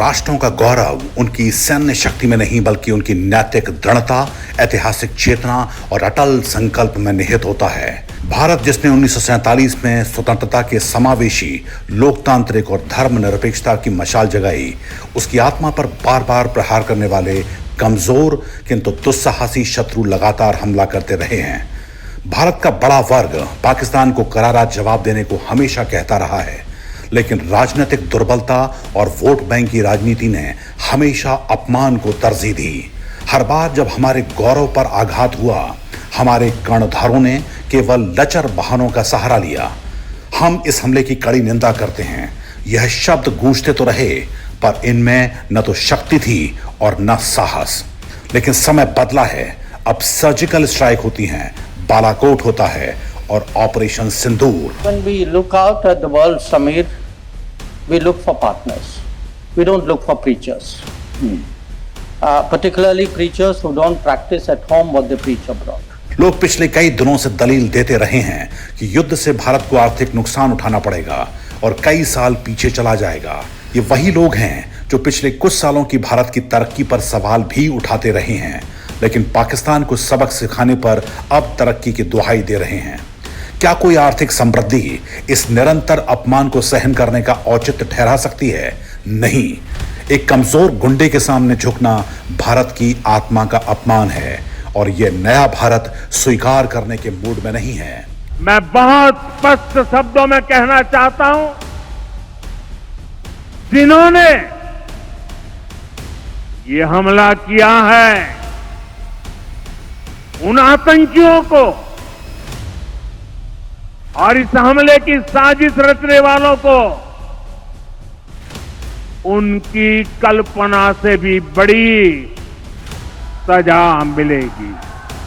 राष्ट्रों का गौरव उनकी सैन्य शक्ति में नहीं बल्कि उनकी नैतिक दृढ़ता, ऐतिहासिक चेतना और अटल संकल्प में निहित होता है। भारत जिसने 1947 में स्वतंत्रता के समावेशी, लोकतांत्रिक और धर्मनिरपेक्षता की मशाल जगाई, उसकी आत्मा पर बार बार प्रहार करने वाले कमजोर किंतु दुस्साहसी शत्रु लगातार हमला करते रहे हैं। भारत का बड़ा वर्ग पाकिस्तान को करारा जवाब देने को हमेशा कहता रहा है, लेकिन राजनीतिक दुर्बलता और वोट बैंक की राजनीति ने हमेशा अपमान को तरजीह दी। हर बार जब हमारे गौरव पर आघात हुआ, हमारे कर्णधारों ने केवल लचर बहानों का सहारा लिया। हम इस हमले की कड़ी निंदा करते हैं। यह शब्द गूंजते तो रहे, पर इनमें न तो शक्ति थी और न साहस। लेकिन समय बदला है। अब सर्जिकल स्ट्राइक होती हैं, बालाकोट होता है और operation Sindoor. When we look out at the world, Samir, we look for partners. We don't look for preachers. Particularly preachers who don't practice at home what they preach abroad. लोग पिछले कई दिनों से दलील देते रहे हैं कि युद्ध से भारत को आर्थिक नुकसान उठाना पड़ेगा और कई साल पीछे चला जाएगा। ये वही लोग हैं जो पिछले कुछ सालों की भारत की तरक्की पर सवाल भी उठाते रहे हैं, लेकिन पाकिस्तान को सबक सिखाने पर अब तरक्की की दुहाई दे रहे हैं। क्या कोई आर्थिक समृद्धि इस निरंतर अपमान को सहन करने का औचित्य ठहरा सकती है? नहीं। एक कमजोर गुंडे के सामने झुकना भारत की आत्मा का अपमान है और यह नया भारत स्वीकार करने के मूड में नहीं है। मैं बहुत स्पष्ट शब्दों में कहना चाहता हूं, जिन्होंने ये हमला किया है, उन आतंकियों को और इस हमले की साजिश रचने वालों को उनकी कल्पना से भी बड़ी सजा मिलेगी।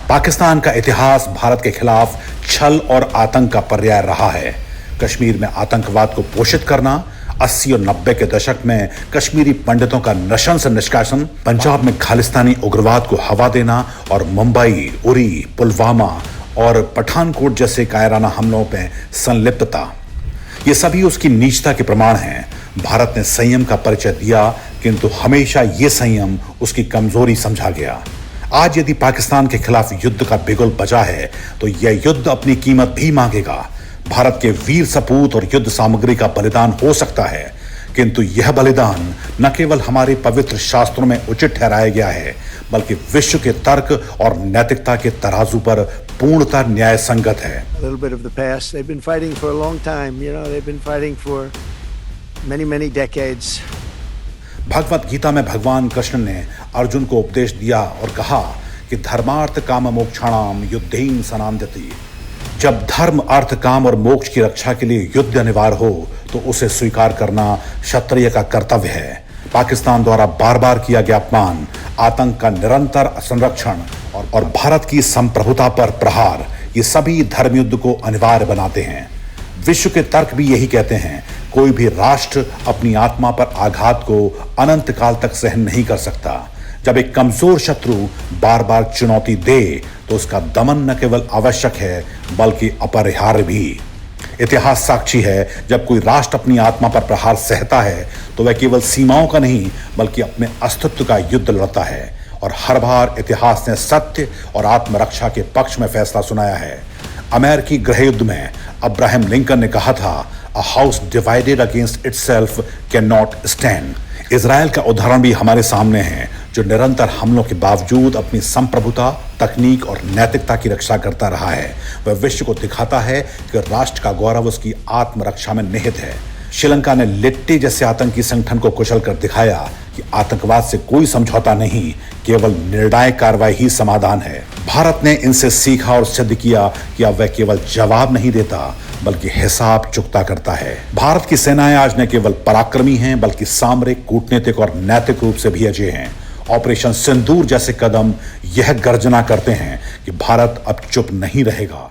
पाकिस्तान का इतिहास भारत के खिलाफ छल और आतंक का पर्याय रहा है। कश्मीर में आतंकवाद को पोषित करना, 80 और 90 के दशक में कश्मीरी पंडितों का नशंस निष्कासन, पंजाब में खालिस्तानी उग्रवाद को हवा देना और मुंबई, उरी, पुलवामा और पठानकोट जैसे कायराना हमलों में संलिप्तता, ये सभी उसकी नीचता के प्रमाण हैं। भारत ने संयम का परिचय दिया, किंतु हमेशा ये संयम उसकी कमजोरी समझा गया। आज यदि पाकिस्तान के खिलाफ युद्ध का बिगुल बजा है तो यह युद्ध अपनी कीमत भी मांगेगा। भारत के वीर सपूत और युद्ध सामग्री का बलिदान हो सकता है, किंतु यह बलिदान न केवल हमारे पवित्र शास्त्रों में उचित ठहराया गया है, बल्कि विश्व के तर्क और नैतिकता के तराजू पर पूर्णतः न्याय संगत है। भगवत गीता में भगवान कृष्ण ने अर्जुन को उपदेश दिया और कहा कि धर्मार्थ काम मोक्षाणाम युद्धेन सनांदति। जब धर्म, अर्थ, काम और मोक्ष की रक्षा के लिए युद्ध अनिवार्य हो तो उसे स्वीकार करना क्षत्रिय का कर्तव्य है। पाकिस्तान द्वारा बार बार किया गया अपमान, आतंक का निरंतर संरक्षण और भारत की संप्रभुता पर प्रहार, ये सभी धर्म युद्ध को अनिवार्य बनाते हैं। विश्व के तर्क भी यही कहते हैं, कोई भी राष्ट्र अपनी आत्मा पर आघात को अनंत काल तक सहन नहीं कर सकता। जब एक कमजोर शत्रु बार बार चुनौती दे तो उसका दमन न केवल आवश्यक है बल्कि अपरिहार्य भी। इतिहास साक्षी है, जब कोई राष्ट्र अपनी आत्मा पर प्रहार सहता है तो वह केवल सीमाओं का नहीं बल्कि अपने अस्तित्व का युद्ध लड़ता है। और हर बार इतिहास ने सत्य और आत्मरक्षा के पक्ष में फैसला सुनाया है। अमेरिकी गृह युद्ध में अब्राहम लिंकन ने कहा था, a house divided against itself can not stand. Israel का उदाहरण भी हमारे सामने है, जो निरंतर हमलों के बावजूद अपनी संप्रभुता, तकनीक और नैतिकता की रक्षा करता रहा है। वह विश्व को दिखाता है कि राष्ट्र का गौरव उसकी आत्मरक्षा में निहित है। श्रीलंका ने लिट्टे जैसे आतंकी संगठन को कुचल कर दिखाया कि आतंकवाद से कोई समझौता नहीं, केवल निर्णायक कार्रवाई ही समाधान है। भारत ने इनसे सीखा और सिद्ध किया कि अब वह केवल जवाब नहीं देता बल्कि हिसाब चुकता करता है। भारत की सेनाएं आज न केवल पराक्रमी हैं बल्कि सामरिक, कूटनीतिक और नैतिक रूप से भी अजय हैं। ऑपरेशन सिंदूर जैसे कदम यह गर्जना करते हैं कि भारत अब चुप नहीं रहेगा।